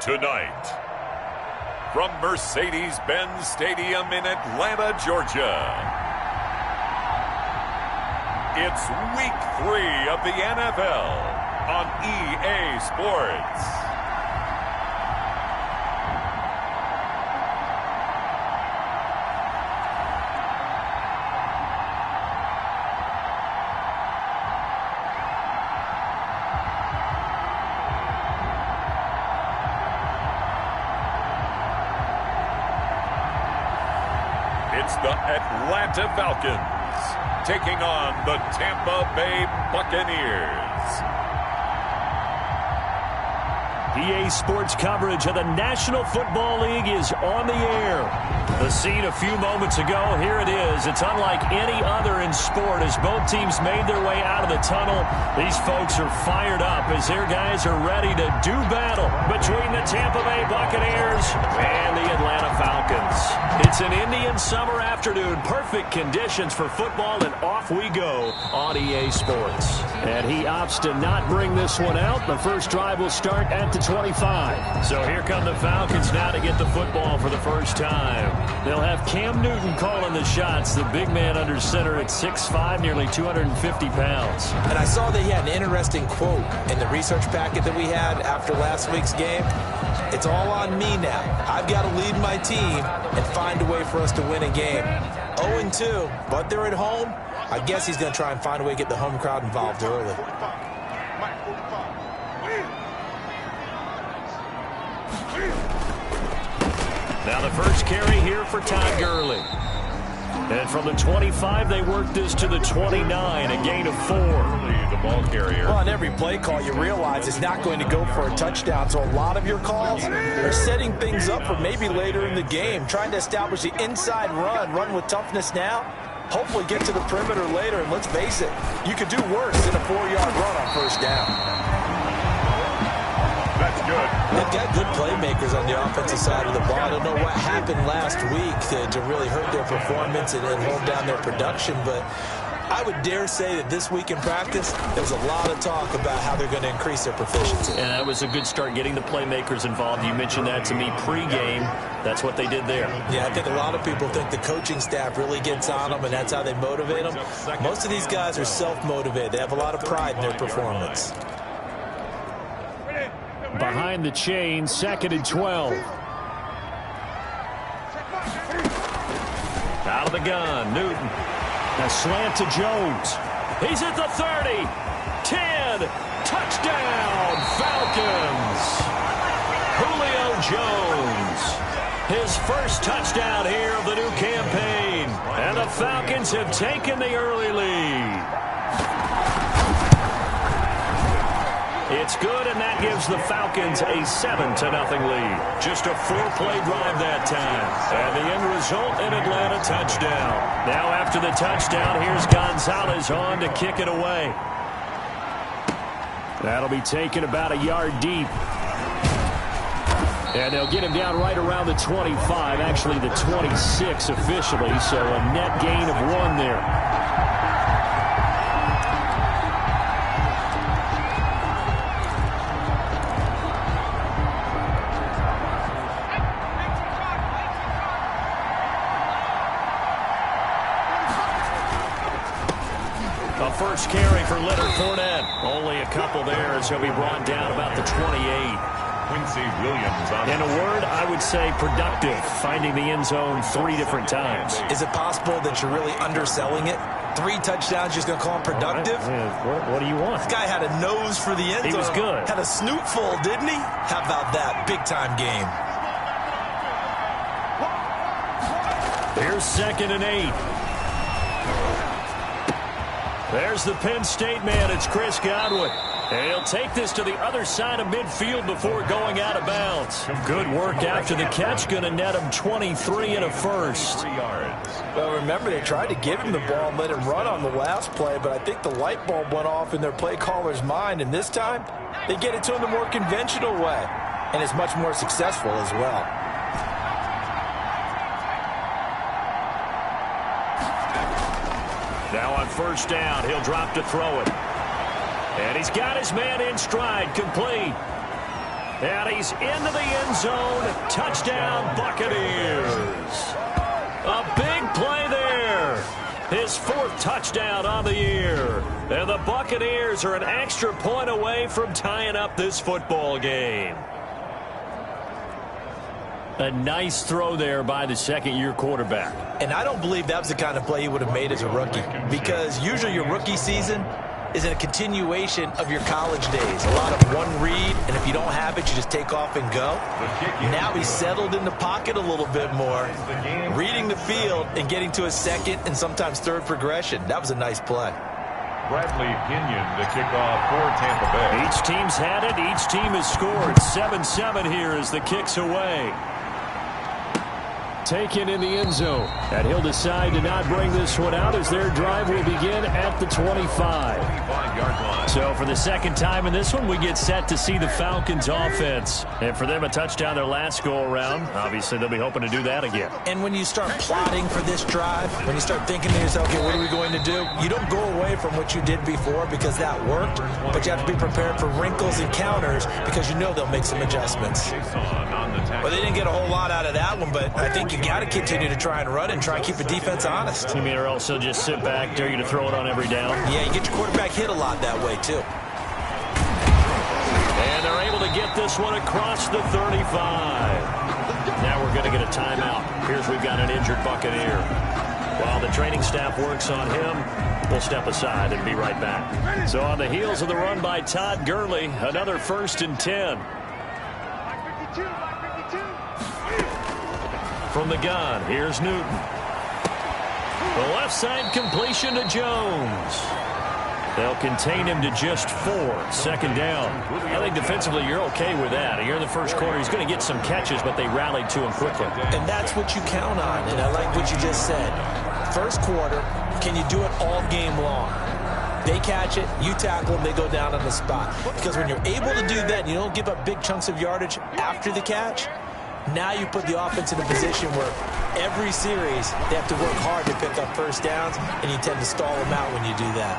Tonight, from Mercedes-Benz Stadium in Atlanta, Georgia, it's Week 3 of the NFL on EA Sports. It's the Atlanta Falcons taking on the Tampa Bay Buccaneers. EA Sports coverage of the National Football League is on the air. The scene a few moments ago, here it is. It's unlike any other in sport as both teams made their way out of the tunnel. These folks are fired up as their guys are ready to do battle between the Tampa Bay Buccaneers and the Atlanta Falcons. It's an Indian summer afternoon, perfect conditions for football, and off we go on EA Sports. And he opts to not bring this one out. The first drive will start at the 25. So here come the Falcons now to get the football for the first time. They'll have Cam Newton calling the shots, the big man under center at 6'5", nearly 250 pounds. And I saw that he had an interesting quote in the research packet that we had after last week's game. It's all on me now. I've got to lead my team and find a way for us to win a game. 0-2, but they're at home. I guess he's going to try and find a way to get the home crowd involved early. Now the first carry here for Todd Gurley. And from the 25, they work this to the 29, a gain of 4. The ball carrier. Well, on every play call, you realize it's not going to go for a touchdown. So a lot of your calls are setting things up for maybe later in the game, trying to establish the inside run with toughness now. Hopefully get to the perimeter later, and let's face it, you could do worse than a 4-yard run on first down. That's good. They've got good playmakers on the offensive side of the ball. I don't know what happened last week to really hurt their performance and hold down their production, but I would dare say that this week in practice, there was a lot of talk about how they're going to increase their proficiency. And that was a good start, getting the playmakers involved. You mentioned that to me pregame. That's what they did there. Yeah, I think a lot of people think the coaching staff really gets on them, and that's how they motivate them. Most of these guys are self-motivated. They have a lot of pride in their performance. Behind the chain, 2nd and 12. Out of the gun, Newton. A slant to Jones. He's at the 30. 10. Touchdown, Falcons. Julio Jones. His first touchdown here of the new campaign. And the Falcons have taken the early lead. It's good, and that gives the Falcons a 7-0 lead. Just a 4-play drive that time. And the end result, an Atlanta touchdown. Now after the touchdown, here's Gonzalez on to kick it away. That'll be taken about a yard deep. And they'll get him down right around the 25, actually the 26 officially, so a net gain of 1 there. A first carry for Leonard Fournette. Only a couple there as he'll be brought down about the 28. Quincy Williams. In a word, I would say productive, finding the end zone 3 different times. Is it possible that you're really underselling it? 3 touchdowns, just going to call him productive? What do you want? This guy had a nose for the end zone. He was good. Had a snoot full, didn't he? How about that? Big-time game. Here's 2nd and 8. There's the Penn State man. It's Chris Godwin. And he'll take this to the other side of midfield before going out of bounds. Good work after the catch. Going to net him 23 and a first. Well, remember, they tried to give him the ball and let him run on the last play, but I think the light bulb went off in their play caller's mind, and this time they get it to him the more conventional way, and it's much more successful as well. Now on first down, he'll drop to throw it. And he's got his man in stride, complete. And he's into the end zone. Touchdown, Buccaneers. A big play there. His 4th touchdown on the year. And the Buccaneers are an extra point away from tying up this football game. A nice throw there by the second-year quarterback. And I don't believe that was the kind of play he would have made as a rookie, because usually your rookie season is a continuation of your college days. A lot of one read, and if you don't have it, you just take off and go. Now he's settled in the pocket a little bit more, reading the field and getting to a second and sometimes third progression. That was a nice play. Bradley Pinion to kick off for Tampa Bay. Each team's had it. Each team has scored. 7-7 here as the kick's away. Taken in the end zone. And he'll decide to not bring this one out as their drive will begin at the 25. 25-yard line. So for the second time in this one, we get set to see the Falcons offense. And for them, a touchdown their last go-around. Obviously, they'll be hoping to do that again. And when you start plotting for this drive, when you start thinking to yourself, okay, what are we going to do? You don't go away from what you did before because that worked, but you have to be prepared for wrinkles and counters because you know they'll make some adjustments. Well, they didn't get a whole lot out of that one, but I think you got to continue to try and run and try and keep the defense honest. You mean or also just sit back, dare you to throw it on every down? Yeah, you get your quarterback hit a lot that way, too. And they're able to get this one across the 35. Now we're going to get a timeout. Here's we've got an injured Buccaneer. While the training staff works on him, we'll step aside and be right back. So on the heels of the run by Todd Gurley, another 1st and 10. From the gun, here's Newton. The left side completion to Jones. They'll contain him to just 4. 2nd down. I think defensively you're okay with that. Here in the first quarter, he's going to get some catches, but they rallied to him quickly. And that's what you count on, and I like what you just said. First quarter, can you do it all game long? They catch it, you tackle them, they go down on the spot. Because when you're able to do that and you don't give up big chunks of yardage after the catch, now you put the offense in a position where every series they have to work hard to pick up first downs, and you tend to stall them out when you do that.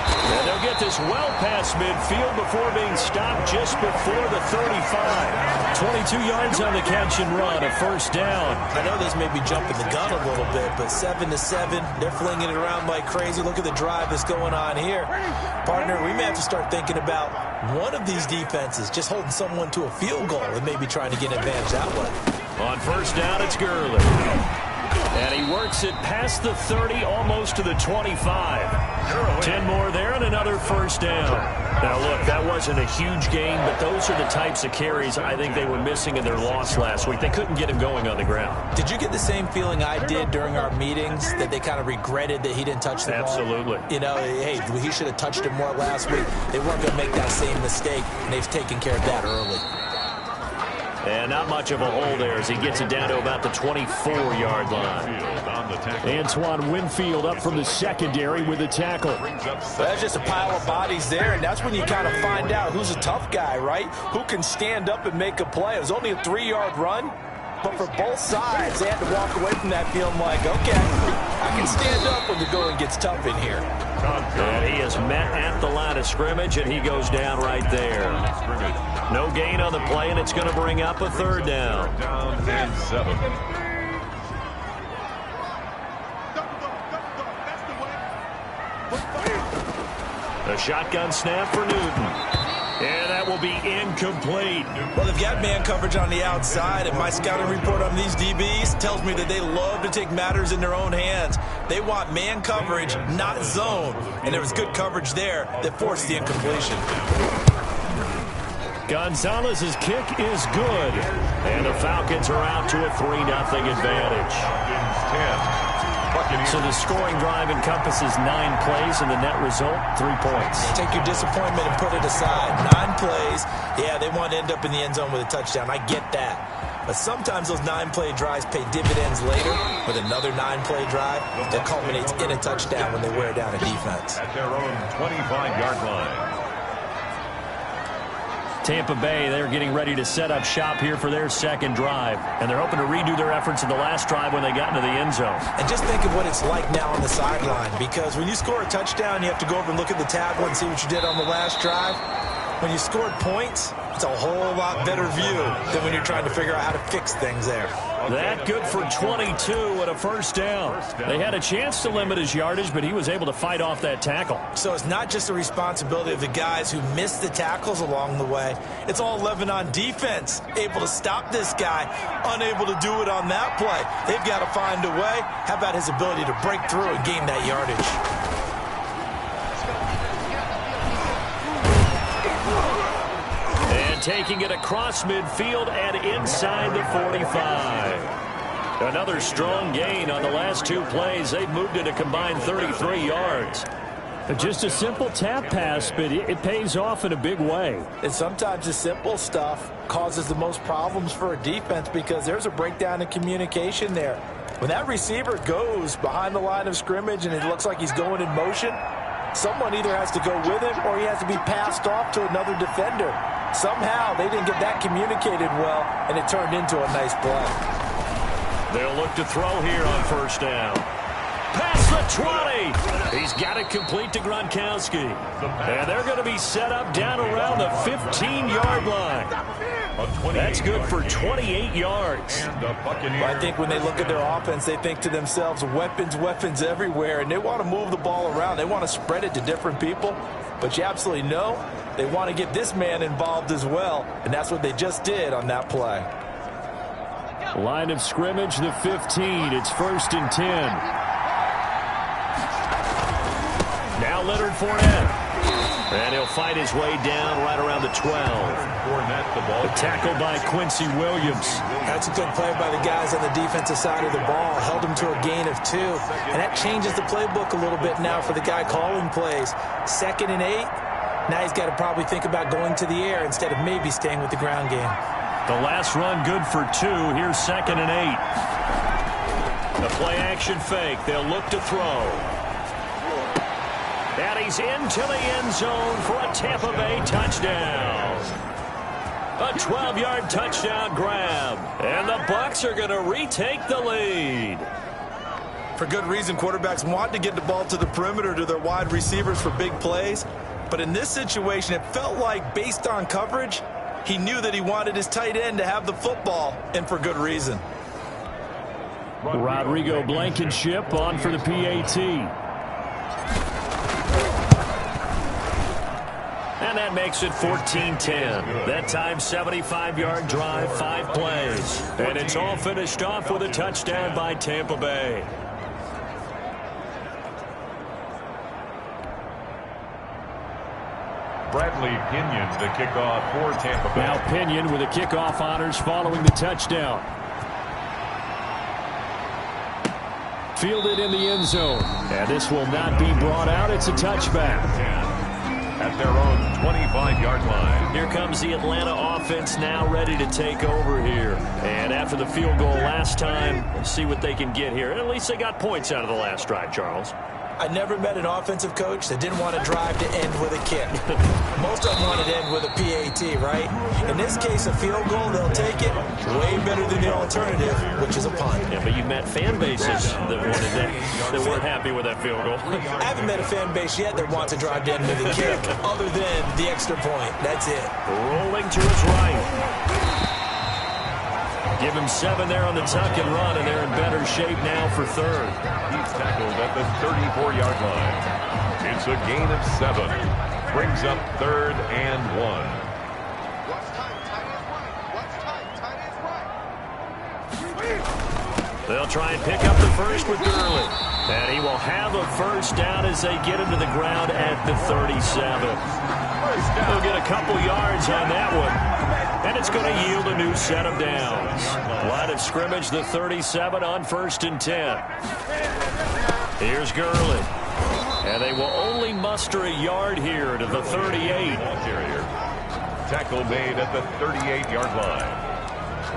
And they'll get this well past midfield before being stopped just before the 35. 22 yards on the catch and run, a 1st down. I know this may be jumping the gun a little bit, but 7-7, they're flinging it around like crazy. Look at the drive that's going on here. Partner, we may have to start thinking about one of these defenses just holding someone to a field goal and maybe trying to get an advantage that way. On 1st down, it's Gurley. And he works it past the 30, almost to the 25. 10 more there and another 1st down. Now, look, that wasn't a huge gain, but those are the types of carries I think they were missing in their loss last week. They couldn't get him going on the ground. Did you get the same feeling I did during our meetings, that they kind of regretted that he didn't touch the ball? Absolutely. You know, hey, he should have touched it more last week. They weren't going to make that same mistake, and they've taken care of that early. And not much of a hole there as he gets it down to about the 24-yard line. Antoine Winfield up from the secondary with a tackle. That's just a pile of bodies there, and that's when you kind of find out who's a tough guy, right? Who can stand up and make a play. It was only a 3-yard run, but for both sides, they had to walk away from that feeling like, okay, I can stand up when the going gets tough in here. And he is met at the line of scrimmage, and he goes down right there. No gain on the play, and it's going to bring up a 3rd down. Down and 7. A shotgun snap for Newton. And that will be incomplete. Well, they've got man coverage on the outside, and my scouting report on these DBs tells me that they love to take matters in their own hands. They want man coverage, not zone. And there was good coverage there that forced the incompletion. Gonzalez's kick is good. And the Falcons are out to a 3-0 advantage. 10. So the scoring drive encompasses 9 plays, and the net result, 3 points. Take your disappointment and put it aside. 9 plays. Yeah, they want to end up in the end zone with a touchdown. I get that. But sometimes those 9-play drives pay dividends later with another 9-play drive that culminates in a touchdown when they wear down a defense. At their own 25-yard line. Tampa Bay, they're getting ready to set up shop here for their 2nd drive. And they're hoping to redo their efforts in the last drive when they got into the end zone. And just think of what it's like now on the sideline. Because when you score a touchdown, you have to go over and look at the tablet and see what you did on the last drive. When you scored points, it's a whole lot better view than when you're trying to figure out how to fix things there. That good for 22 and a first down. They had a chance to limit his yardage, but he was able to fight off that tackle. So it's not just the responsibility of the guys who missed the tackles along the way. It's all Lebanon defense, able to stop this guy, unable to do it on that play. They've got to find a way. How about his ability to break through and gain that yardage? Taking it across midfield and inside the 45. Another strong gain on the last two plays. They've moved it a combined 33 yards. Just a simple tap pass, but it pays off in a big way. And sometimes the simple stuff causes the most problems for a defense because there's a breakdown in communication there. When that receiver goes behind the line of scrimmage and it looks like he's going in motion, someone either has to go with him or he has to be passed off to another defender. Somehow they didn't get that communicated well, and it turned into a nice play. They'll look to throw here on first down. Past the 20. He's got it complete to Gronkowski. And they're going to be set up down around the 15-yard line. That's good for 28 yards. I think when they look at their offense, they think to themselves, weapons, weapons everywhere, and they want to move the ball around. They want to spread it to different people. But you absolutely know they want to get this man involved as well, and that's what they just did on that play. Line of scrimmage, the 15. It's 1st and 10. Now Leonard Fournette. And he'll fight his way down right around the 12. The tackle by Quincy Williams. That's a good play by the guys on the defensive side of the ball. Held him to a gain of 2. And that changes the playbook a little bit now for the guy calling plays. 2nd and 8. Now he's got to probably think about going to the air instead of maybe staying with the ground game. The last run good for 2. Here's 2nd and 8. The play action fake. They'll look to throw. And he's into the end zone for a Tampa Bay touchdown. A 12-yard touchdown grab. And the Bucs are going to retake the lead. For good reason, quarterbacks want to get the ball to the perimeter to their wide receivers for big plays. But in this situation, it felt like, based on coverage, he knew that he wanted his tight end to have the football, and for good reason. Rodrigo Blankenship on for the PAT. And that makes it 14-10. That time, 75-yard drive, 5 plays. And it's all finished off with a touchdown by Tampa Bay. Bradley Pinion to kick off for Tampa Bay. Now Pinion with the kickoff honors following the touchdown. Fielded in the end zone. And this will not be brought out. It's a touchback. At their own 25-yard line. Here comes the Atlanta offense now ready to take over here. And after the field goal last time, we'll see what they can get here. At least they got points out of the last drive, Charles. I never met an offensive coach that didn't want to drive to end with a kick. Most of them wanted to end with a PAT, right? In this case, a field goal, they'll take it way better than the alternative, which is a punt. Yeah, but you met fan bases that wanted that weren't happy with that field goal. I haven't met a fan base yet that wants to drive to end with a kick other than the extra point. That's it. Rolling to his right. Give him 7 there on the tuck and run, and they're in better shape now for 3rd. He's tackled at the 34-yard line. It's a gain of 7. Brings up 3rd and 1. They'll try and pick up the first with Gurley. And he will have a first down as they get him to the ground at the 37. He'll get a couple yards on that one. And it's going to yield a new set of downs. Line of scrimmage, the 37 on 1st and 10. Here's Gurley. And they will only muster a yard here to the 38. Tackle made at the 38-yard line.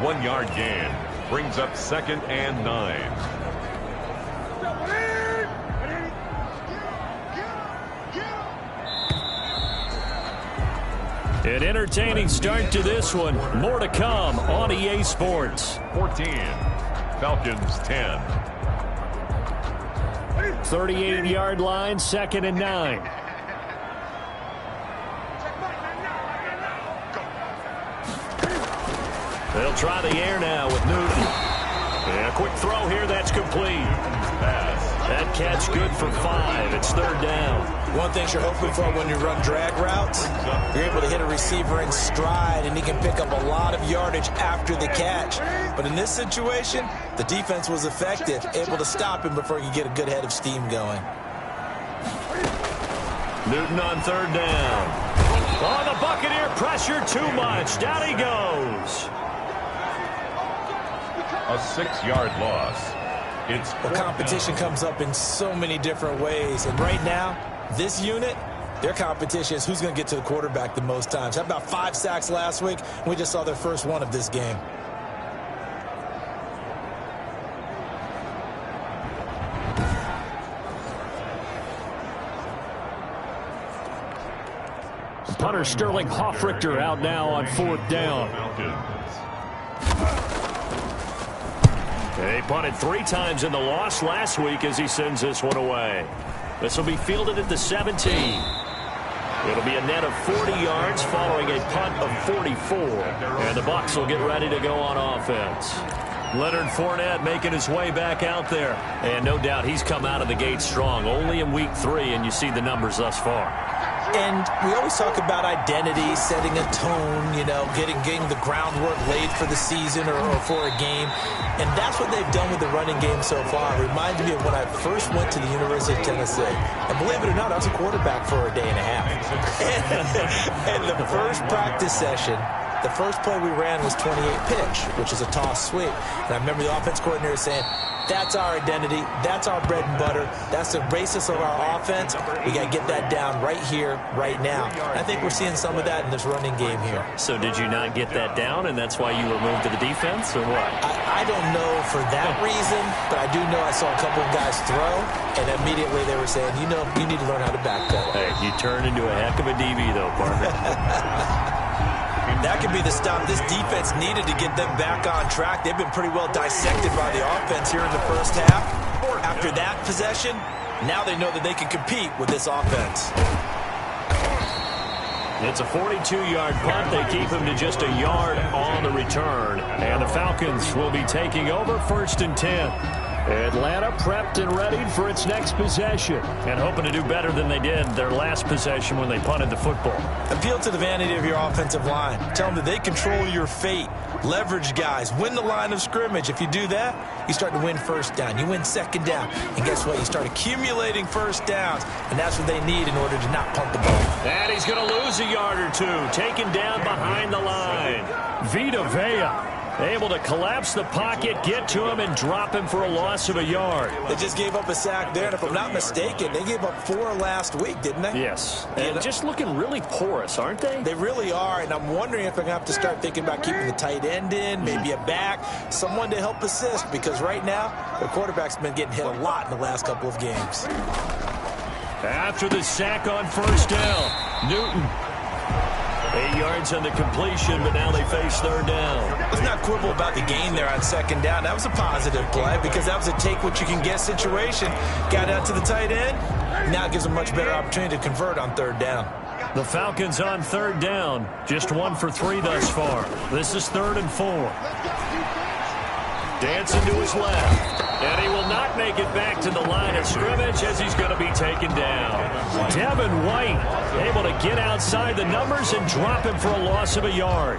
1-yard gain. Brings up 2nd and 9. An entertaining start to this one. More to come on EA Sports. 14. Falcons 10. 38-yard line, 2nd and 9. They'll try the air now with Newton. And a quick throw here, that's complete. That catch good for 5. It's 3rd down. One thing you're hoping for when you run drag routes, you're able to hit a receiver in stride, and he can pick up a lot of yardage after the catch. But in this situation, the defense was effective, able to stop him before he could get a good head of steam going. Newton on 3rd down. Oh, the Buccaneer pressure too much. Down he goes. A 6-yard loss. It's Well, competition comes up in so many different ways. And right now, this unit, their competition is who's going to get to the quarterback the most times. How about 5 sacks last week? We just saw their first one of this game. Punter Sterling Hoffrichter out now on 4th down. They punted 3 times in the loss last week as he sends this one away. This will be fielded at the 17. It'll be a net of 40 yards following a punt of 44. And the Bucs will get ready to go on offense. Leonard Fournette making his way back out there. And no doubt he's come out of the gate strong. Only in week 3, and you see the numbers thus far. And we always talk about identity, setting a tone, you know, getting the groundwork laid for the season or for a game. And that's what they've done with the running game so far. It reminds me of when I first went to the University of Tennessee. And believe it or not, I was a quarterback for a day and a half. And the first practice session, the first play we ran was 28 pitch, which is a toss sweep. And I remember the offense coordinator saying, that's our identity. That's our bread and butter. That's the basis of our offense. We got to get that down right here, right now. I think we're seeing some of that in this running game here. So did you not get that down, and that's why you were moved to the defense, or what? I don't know for that reason, but I do know I saw a couple of guys throw, and immediately they were saying, you know, you need to learn how to backpedal. Hey, you turned into a heck of a DB, though, partner. That could be the stop this defense needed to get them back on track. They've been pretty well dissected by the offense here in the first half. After that possession, now they know that they can compete with this offense. It's a 42-yard punt. They keep him to just a yard on the return. And the Falcons will be taking over 1st and 10. Atlanta prepped and readied for its next possession. And hoping to do better than they did their last possession when they punted the football. Appeal to the vanity of your offensive line. Tell them that they control your fate. Leverage guys. Win the line of scrimmage. If you do that, you start to win 1st down. You win 2nd down. And guess what? You start accumulating 1st downs. And that's what they need in order to not punt the ball. And he's going to lose a yard or 2. Taken down behind the line. Vita Vea able to collapse the pocket, get to him, and drop him for a loss of a yard. They just gave up a sack there, and if I'm not mistaken, they gave up 4 last week, didn't they? Yes. And just looking really porous, aren't they? They really are, and I'm wondering if they're going to have to start thinking about keeping the tight end in, maybe a back, someone to help assist, because right now, their quarterback's been getting hit a lot in the last couple of games. After the sack on 1st down, Newton. 8 yards on the completion, but now they face 3rd down. Let's not quibble about the gain there on 2nd down. That was a positive play because that was a take-what-you-can-get situation. Got out to the tight end. Now it gives them a much better opportunity to convert on 3rd down. The Falcons on 3rd down. Just 1 for 3 thus far. This is 3rd and 4. Dancing to his left. And he will not make it back to the line of scrimmage as he's going to be taken down. Devin White able to get outside the numbers and drop him for a loss of a yard.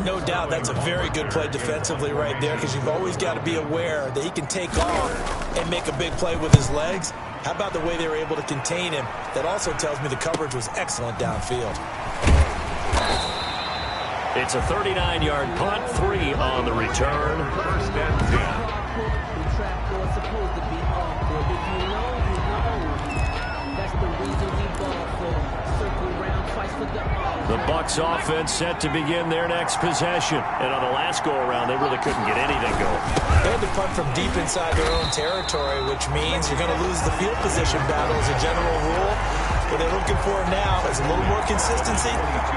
No doubt that's a very good play defensively right there because you've always got to be aware that he can take off and make a big play with his legs. How about the way they were able to contain him? That also tells me the coverage was excellent downfield. It's a 39-yard punt, 3 on the return. 1st and 10. The Bucs offense set to begin their next possession. And on the last go-around, they really couldn't get anything going. They had to punt from deep inside their own territory, which means you're going to lose the field position battle as a general rule. What they're looking for now is a little more consistency,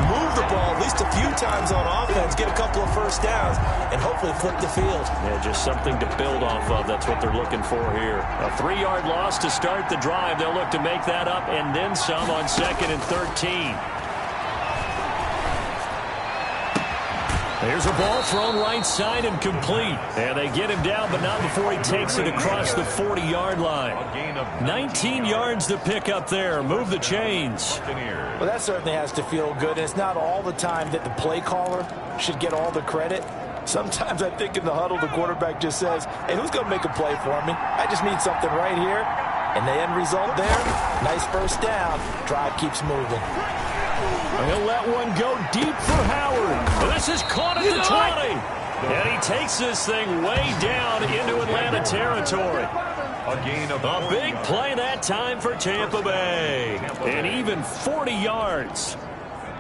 move the ball at least a few times on offense, get a couple of 1st downs, and hopefully flip the field. Yeah, just something to build off of. That's what they're looking for here. A 3-yard loss to start the drive. They'll look to make that up and then some on 2nd and 13. There's a ball thrown right side and complete. And they get him down, but not before he takes it across the 40-yard line. 19 yards to pick up there. Move the chains. Well, that certainly has to feel good. And it's not all the time that the play caller should get all the credit. Sometimes I think in the huddle, the quarterback just says, hey, who's going to make a play for me? I just need something right here. And the end result there, nice first down. Drive keeps moving. He'll let one go deep for Howard. This is caught at the 20. And he takes this thing way down into Atlanta territory. A big play that time for Tampa Bay. And even 40 yards.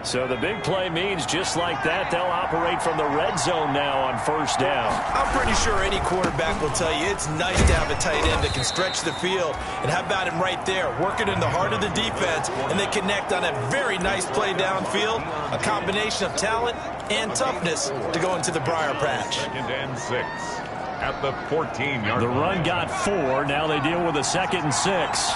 So the big play means just like that, they'll operate from the red zone now on first down. I'm pretty sure any quarterback will tell you it's nice to have a tight end that can stretch the field. And how about him right there, working in the heart of the defense, and they connect on a very nice play downfield, a combination of talent and toughness to go into the briar patch. 2nd and 6 at the 14-yard line. The run got 4. Now they deal with a 2nd and 6.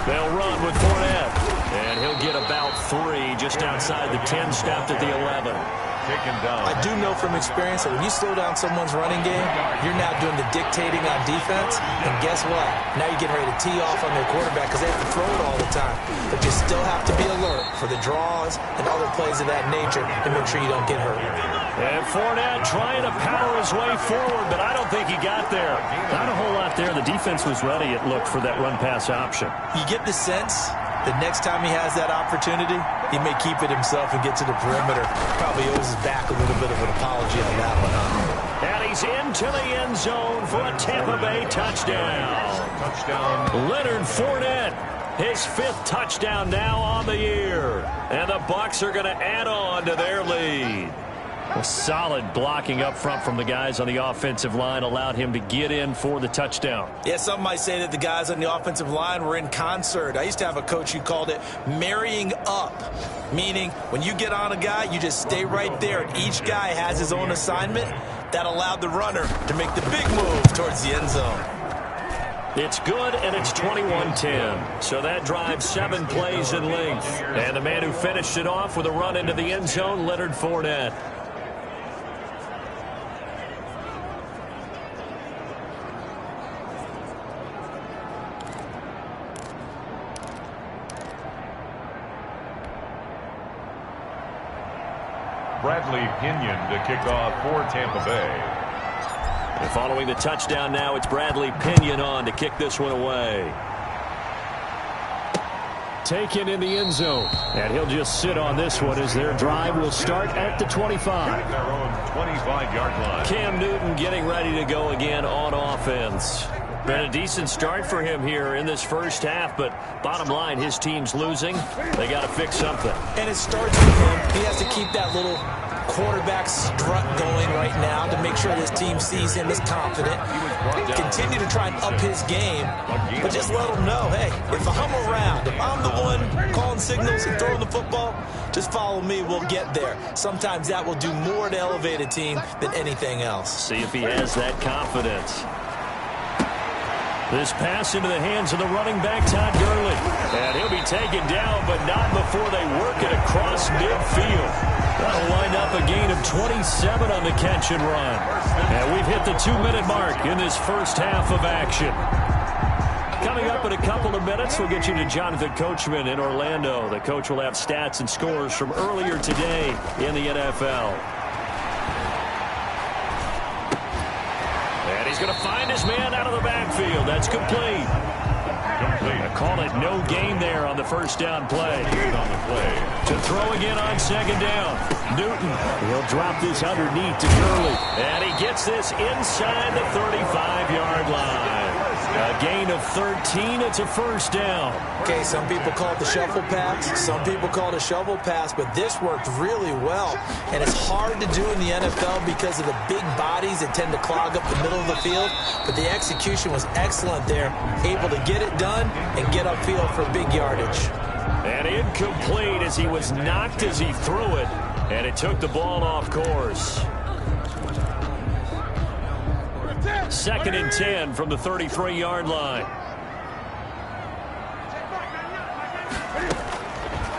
They'll run with Fournette. And he'll get about 3 just outside the 10, stopped at the 11. Taken down. I do know from experience that when you slow down someone's running game, you're now doing the dictating on defense. And guess what? Now you're getting ready to tee off on their quarterback because they have to throw it all the time. But you still have to be alert for the draws and other plays of that nature to make sure you don't get hurt. And Fournette trying to power his way forward, but I don't think he got there. Not a whole lot there. The defense was ready, it looked, for that run-pass option. You get the sense that next time he has that opportunity, he may keep it himself and get to the perimeter. Probably owes his back a little bit of an apology on that one, huh? And he's into the end zone for a Tampa Bay touchdown. Leonard Fournette, his 5th touchdown now on the year. And the Bucs are going to add on to their lead. A solid blocking up front from the guys on the offensive line allowed him to get in for the touchdown. Yeah, some might say that the guys on the offensive line were in concert. I used to have a coach who called it marrying up, meaning when you get on a guy, you just stay right there, and each guy has his own assignment. That allowed the runner to make the big move towards the end zone. It's good, and it's 21-10. So that drives 7 plays in length. And the man who finished it off with a run into the end zone, Leonard Fournette. Bradley Pinion to kick off for Tampa Bay. And following the touchdown now, it's Bradley Pinion on to kick this one away. Taken in the end zone. And he'll just sit on this one as their drive will start at the 25. Their own 25-yard line. Cam Newton getting ready to go again on offense. Been a decent start for him here in this first half, but bottom line, his team's losing. They got to fix something. And it starts with him. He has to keep that little quarterback strut going right now to make sure this team sees him as confident. Continue to try and up his game, but just let him know, hey, if I'm around, if I'm the one calling signals and throwing the football, just follow me, we'll get there. Sometimes that will do more to elevate a team than anything else. See if he has that confidence. This pass into the hands of the running back, Todd Gurley. And he'll be taken down, but not before they work it across midfield. That'll wind up a gain of 27 on the catch and run. And we've hit the 2-minute mark in this first half of action. Coming up in a couple of minutes, we'll get you to Jonathan Coachman in Orlando. The coach will have stats and scores from earlier today in the NFL. And he's going to find his man out of the backfield. That's complete. I call it no gain there on the first down play. To throw again on second down. Newton will drop this underneath to Gurley. And he gets this inside the 35-yard line. A gain of 13. It's a first down. Okay, some people call it the shuffle pass. Some people call it a shovel pass, but this worked really well. And it's hard to do in the NFL because of the big bodies that tend to clog up the middle of the field. But the execution was excellent there. Able to get it done and get upfield for big yardage. And incomplete as he was knocked as he threw it. And it took the ball off course. 2nd and 10 from the 33-yard line.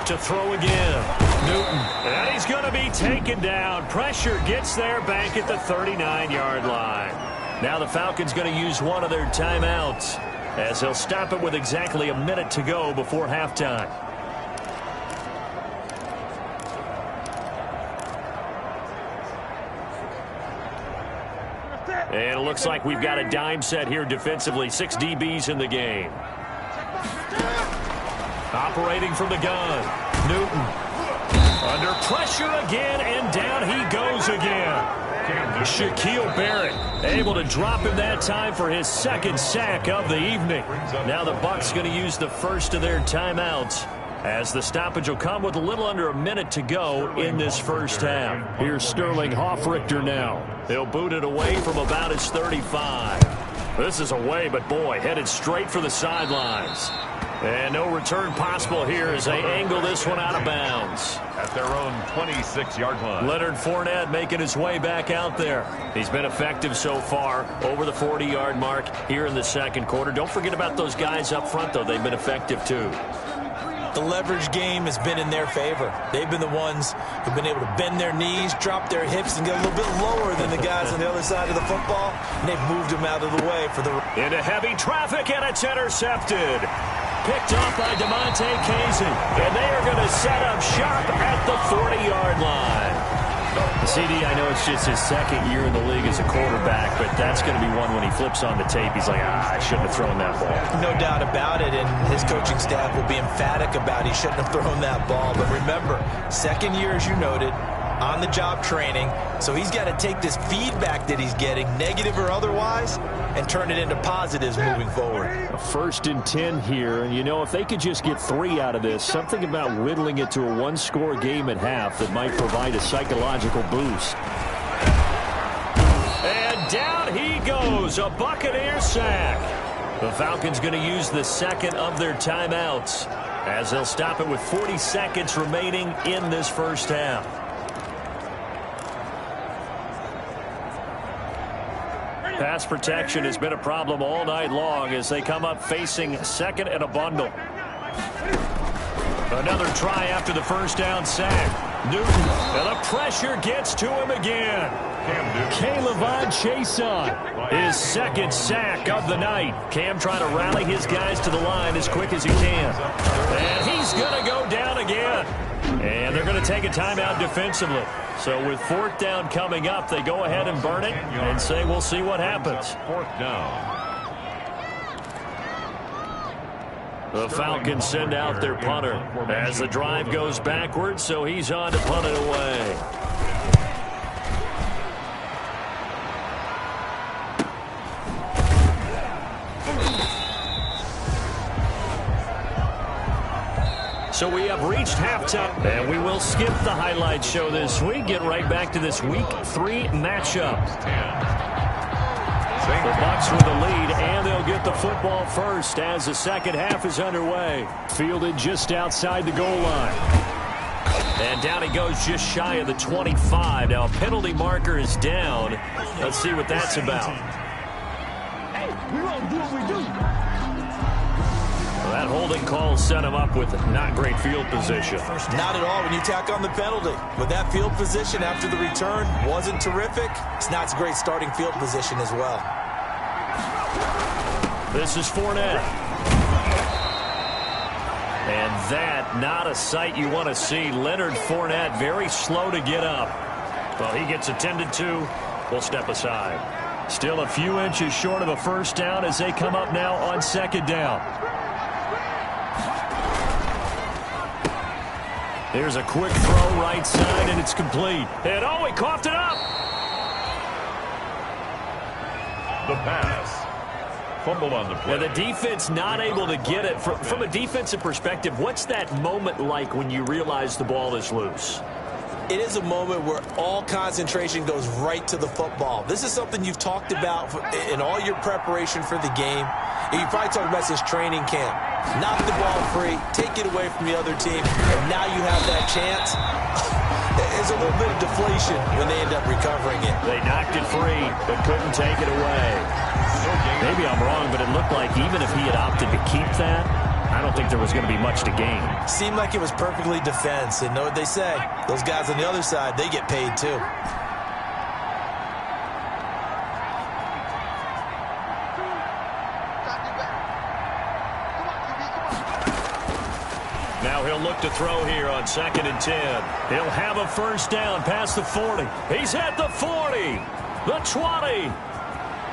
To throw again. Newton. And he's going to be taken down. Pressure gets there back at the 39-yard line. Now the Falcons going to use one of their timeouts as they'll stop it with exactly a minute to go before halftime. And it looks like we've got a dime set here defensively. 6 DBs in the game. Operating from the gun. Newton. Under pressure again, and down he goes again. Shaquille Barrett able to drop him that time for his second sack of the evening. Now the Bucs going to use the first of their timeouts as the stoppage will come with a little under a minute to go in this first half. Here's Sterling Hoffrichter now. He'll boot it away from about his 35. This is away, but boy, headed straight for the sidelines. And no return possible here as they angle this one out of bounds. At their own 26-yard line. Leonard Fournette making his way back out there. He's been effective so far over the 40-yard mark here in the second quarter. Don't forget about those guys up front, though. They've been effective, too. The leverage game has been in their favor. They've been the ones who've been able to bend their knees, drop their hips, and get a little bit lower than the guys on the other side of the football. And they've moved them out of the way for the... Into heavy traffic, and it's intercepted. Picked off by DeMonte Kazin. And they are going to set up shop at the 40-yard line. CD, I know it's just his second year in the league as a quarterback, but that's going to be one when he flips on the tape. He's like, I shouldn't have thrown that ball. No doubt about it, and his coaching staff will be emphatic about he shouldn't have thrown that ball. But remember, second year, as you noted, on-the-job training, so he's got to take this feedback that he's getting, negative or otherwise, and turn it into positives moving forward. A 1st and 10 here, and you know, if they could just get 3 out of this, something about whittling it to a 1-score game at half that might provide a psychological boost. And down he goes, a Buccaneer sack. The Falcons going to use the second of their timeouts as they'll stop it with 40 seconds remaining in this first half. Pass protection has been a problem all night long as they come up facing second and a bundle. Another try after the first down sack. Newton, and the pressure gets to him again. K'Lavon Chaisson, his second sack of the night. Cam trying to rally his guys to the line as quick as he can. And he's going to go down again. And they're going to take a timeout defensively. So with 4th down coming up, they go ahead and burn it and say we'll see what happens. 4th down. The Falcons send out their punter as the drive goes backwards, so he's on to punt it away. So we have reached halftime, and we will skip the highlight show this week. Get right back to this Week 3 matchup. The Bucs with the lead, and they'll get the football first as the second half is underway. Fielded just outside the goal line. And down he goes just shy of the 25. Now a penalty marker is down. Let's see what that's about. Hey, we won't do what we do. Well, that holding call set him up with not great field position. Not at all when you tack on the penalty. But that field position after the return wasn't terrific. It's not a great starting field position as well. This is Fournette. And that, not a sight you want to see. Leonard Fournette very slow to get up. Well, he gets attended to. We'll step aside. Still a few inches short of a first down as they come up now on second down. There's a quick throw right side, and it's complete. And oh, he coughed it up. The pass. Fumble on the play. Now, the defense not able to get it. From a defensive perspective, what's that moment like when you realize the ball is loose? It is a moment where all concentration goes right to the football. This is something you've talked about in all your preparation for the game. You probably talked about this training camp. Knock the ball free, take it away from the other team, and now you have that chance. There's a little bit of deflation when they end up recovering it. They knocked it free, but couldn't take it away. Maybe I'm wrong, but it looked like even if he had opted to keep that, I don't think there was going to be much to gain. Seemed like it was perfectly defense. And know what they say? Those guys on the other side, they get paid too. Now he'll look to throw here on 2nd and 10. He'll have a first down past the 40. He's at the 40, the 20.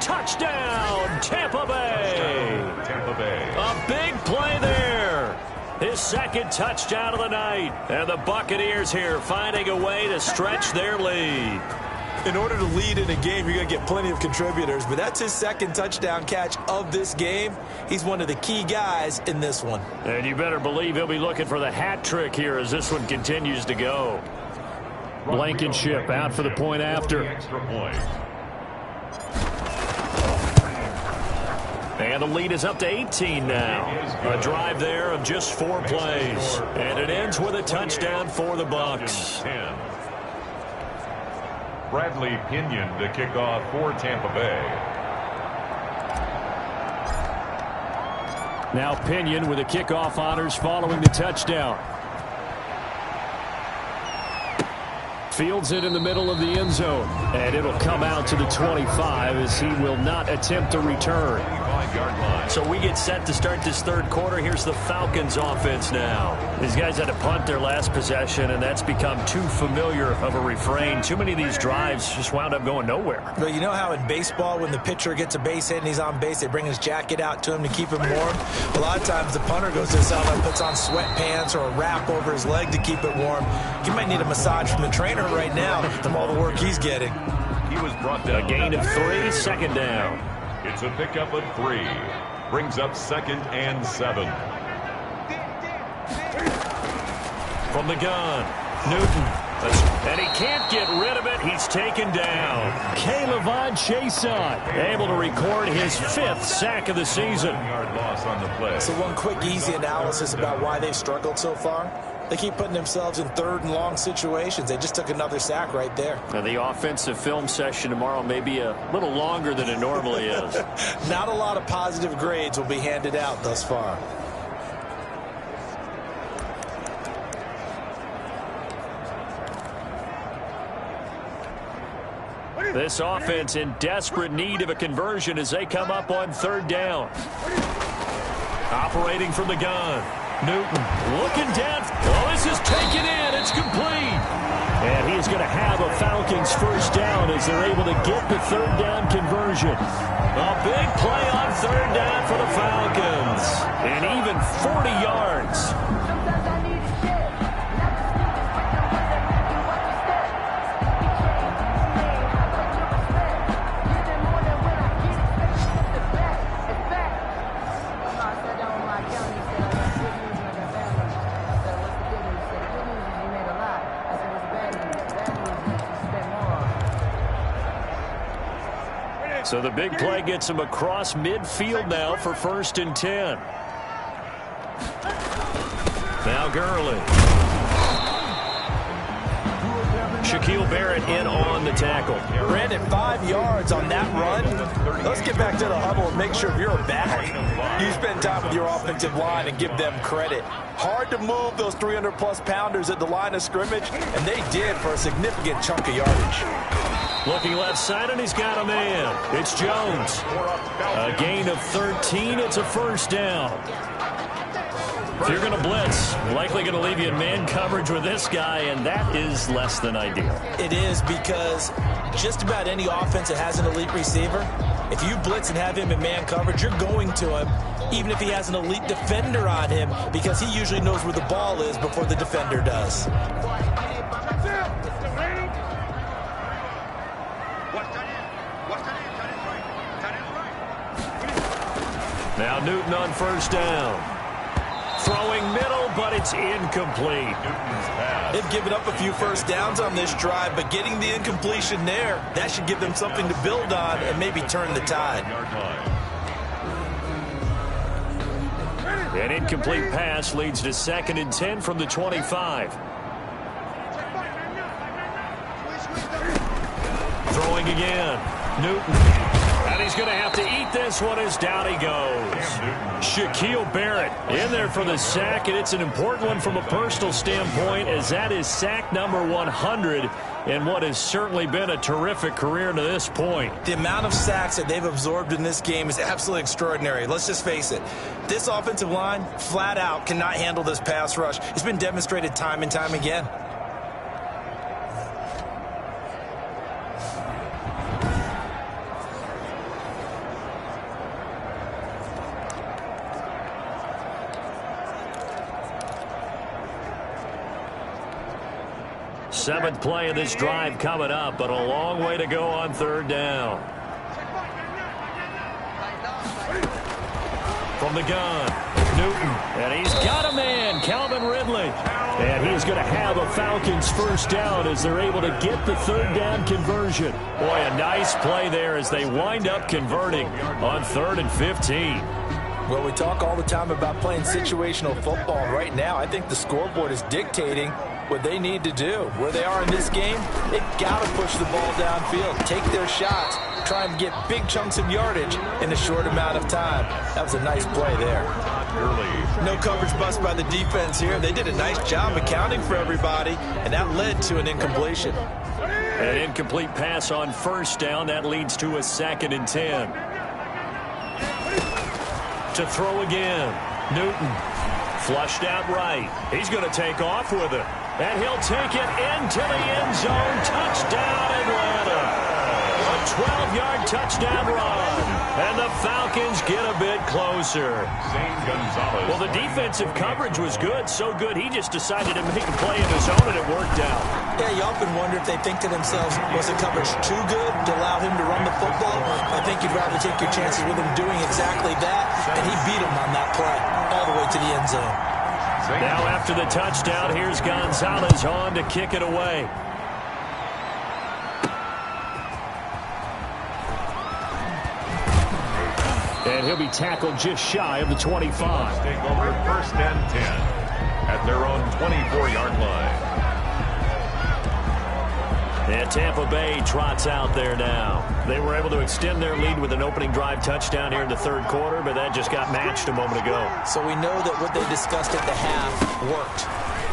Touchdown, Tampa Bay. Tampa Bay. A big play there. His 2nd touchdown of the night. And the Buccaneers here finding a way to stretch their lead. In order to lead in a game, you're going to get plenty of contributors, but that's his 2nd touchdown catch of this game. He's one of the key guys in this one. And you better believe he'll be looking for the hat trick here as this one continues to go. Blankenship out for the point after. Extra point. And the lead is up to 18 now. A drive there of just 4 plays. And it ends with a touchdown for the Bucs. Bradley Pinion to kick off for Tampa Bay. Now Pinion with the kickoff honors following the touchdown. Fields it in the middle of the end zone. And it'll come out to the 25 as he will not attempt to return. So we get set to start this 3rd quarter. Here's the Falcons offense now. These guys had to punt their last possession, and that's become too familiar of a refrain. Too many of these drives just wound up going nowhere. Well, you know how in baseball when the pitcher gets a base hit and he's on base, they bring his jacket out to him to keep him warm? A lot of times the punter goes to the sideline, puts on sweatpants or a wrap over his leg to keep it warm. He might need a massage from the trainer right now from all the work he's getting. He was brought down. A gain of 3, 2nd down. It's a pickup of 3. Brings up 2nd and 7. From the gun, Newton. And he can't get rid of it. He's taken down. Caleb Chason able to record his 5th sack of the season. Yard loss on the play. So one quick, easy analysis about why they've struggled so far. They keep putting themselves in 3rd and long situations. They just took another sack right there. Now the offensive film session tomorrow may be a little longer than it normally is. Not a lot of positive grades will be handed out thus far. This offense in desperate need of a conversion as they come up on 3rd down. Operating from the gun. Newton looking down. Oh, this is taken in. It's complete. And he's going to have a Falcons first down as they're able to get the 3rd down conversion. A big play on 3rd down for the Falcons. And even 40 yards. So the big play gets him across midfield now for 1st and 10. Now Gurley. Shaquille Barrett in on the tackle. Brandon, 5 yards on that run. Let's get back to the huddle and make sure if you're a back, you spend time with your offensive line and give them credit. Hard to move those 300-plus pounders at the line of scrimmage, and they did for a significant chunk of yardage. Looking left side, and he's got a man. It's Jones. A gain of 13. It's a first down. If you're going to blitz, likely going to leave you in man coverage with this guy, and that is less than ideal. It is because just about any offense that has an elite receiver, if you blitz and have him in man coverage, you're going to him, even if he has an elite defender on him, because he usually knows where the ball is before the defender does. Now Newton on first down. Throwing middle, but it's incomplete. They've given up a few first downs on this drive, but getting the incompletion there, that should give them something to build on and maybe turn the tide. An incomplete pass leads to 2nd and 10 from the 25. Throwing again. Newton. And he's going to have to eat this one as down he goes. Shaquille Barrett in there for the sack, and it's an important one from a personal standpoint, as that is sack number 100 in what has certainly been a terrific career to this point. The amount of sacks that they've absorbed in this game is absolutely extraordinary. Let's just face it. This offensive line, flat out, cannot handle this pass rush. It's been demonstrated time and time again. Seventh play of this drive coming up, but a long way to go on third down. From the gun, Newton, and he's got a man, Calvin Ridley. And he's going to have a Falcons first down as they're able to get the third down conversion. Boy, a nice play there as they wind up converting on 3rd and 15. Well, we talk all the time about playing situational football. Right now, I think the scoreboard is dictating what they need to do. Where they are in this game, they've got to push the ball downfield, take their shots, try and get big chunks of yardage in a short amount of time. That was a nice play there. No coverage bust by the defense here. They did a nice job accounting for everybody, and that led to an incompletion. An incomplete pass on first down. That leads to a 2nd and 10. To throw again. Newton flushed out right. He's going to take off with it. And he'll take it into the end zone. Touchdown, Atlanta. A 12-yard touchdown run. And the Falcons get a bit closer. Well, the defensive coverage was good. So good, he just decided to make a play of his own, and it worked out. Yeah, you often wonder if they think to themselves, was the coverage too good to allow him to run the football? I think you'd rather take your chances with him doing exactly that, and he beat him on that play all the way to the end zone. Now after the touchdown, here's Gonzalez on to kick it away. And he'll be tackled just shy of the 25. Take over 1st and 10 at their own 24-yard line. And Tampa Bay trots out there now. They were able to extend their lead with an opening drive touchdown here in the 3rd quarter, but that just got matched a moment ago. So we know that what they discussed at the half worked.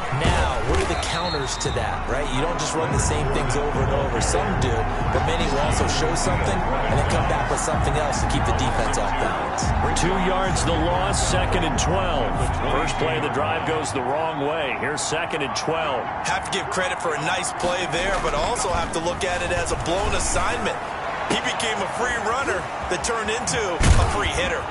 Now, what are the counters to that, right? You don't just run the same things over and over. Some do, but many will also show something and then come back with something else to keep the defense off balance. 2 yards the loss, 2nd and 12. First play of the drive goes the wrong way. Here's 2nd and 12. Have to give credit for a nice play there, but also have to look at it as a blown assignment. He became a free runner that turned into a free hitter.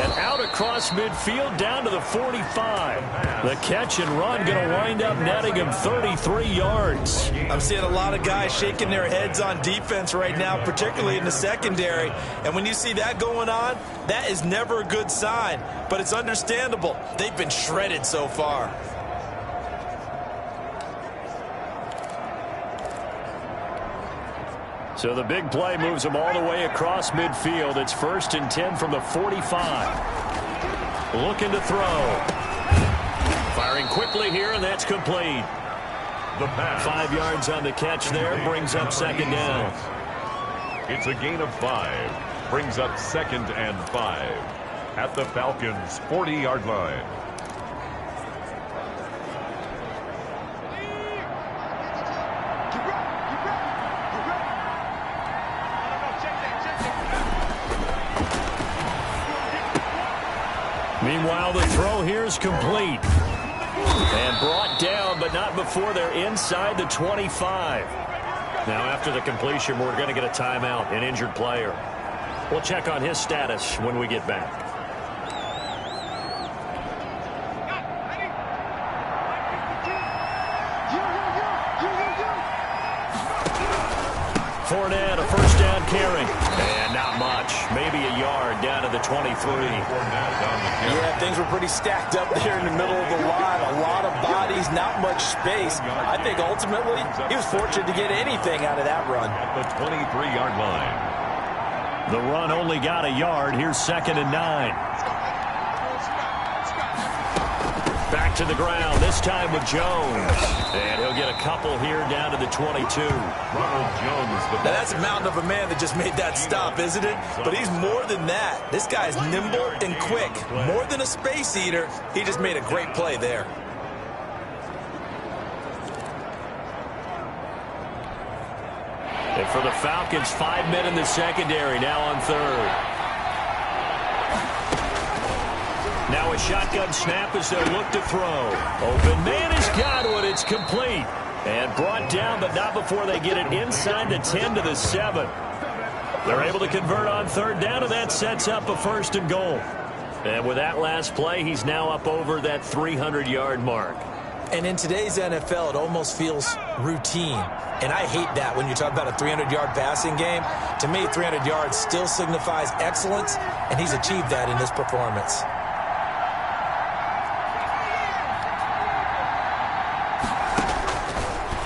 And out across midfield down to the 45. The catch and run going to wind up netting him 33 yards. I'm seeing a lot of guys shaking their heads on defense right now, particularly in the secondary. And when you see that going on, that is never a good sign. But it's understandable. They've been shredded so far. So the big play moves them all the way across midfield. It's 1st and 10 from the 45. Looking to throw. Firing quickly here, and that's complete. The pass. 5 yards on the catch there. Brings up 2nd down. It's a gain of 5. Brings up 2nd and 5 at the Falcons' 40-yard line. Meanwhile, the throw here is complete. And brought down, but not before they're inside the 25. Now, after the completion, we're going to get a timeout, an injured player. We'll check on his status when we get back. Fournette, a first down carry. And not much. Maybe a yard down to the 23. Yeah, things were pretty stacked up there in the middle of the line. A lot of bodies, not much space. I think ultimately he was fortunate to get anything out of that run. At the 23-yard line. The run only got a yard. Here's 2nd and 9. Back back to the ground, this time with Jones. And he'll get a couple here down to the 22. Ronald Jones. Now that's a mountain of a man that just made that stop, isn't it? But he's more than that. This guy's nimble and quick. More than a space eater, he just made a great play there. And for the Falcons, 5 men in the secondary, now on third. Now a shotgun snap as they'll look to throw. Open man has got one. It's complete. And brought down, but not before they get it inside the 10 to the 7. They're able to convert on third down, and that sets up a 1st and goal. And with that last play, he's now up over that 300-yard mark. And in today's NFL, it almost feels routine. And I hate that when you talk about a 300-yard passing game. To me, 300 yards still signifies excellence, and he's achieved that in this performance.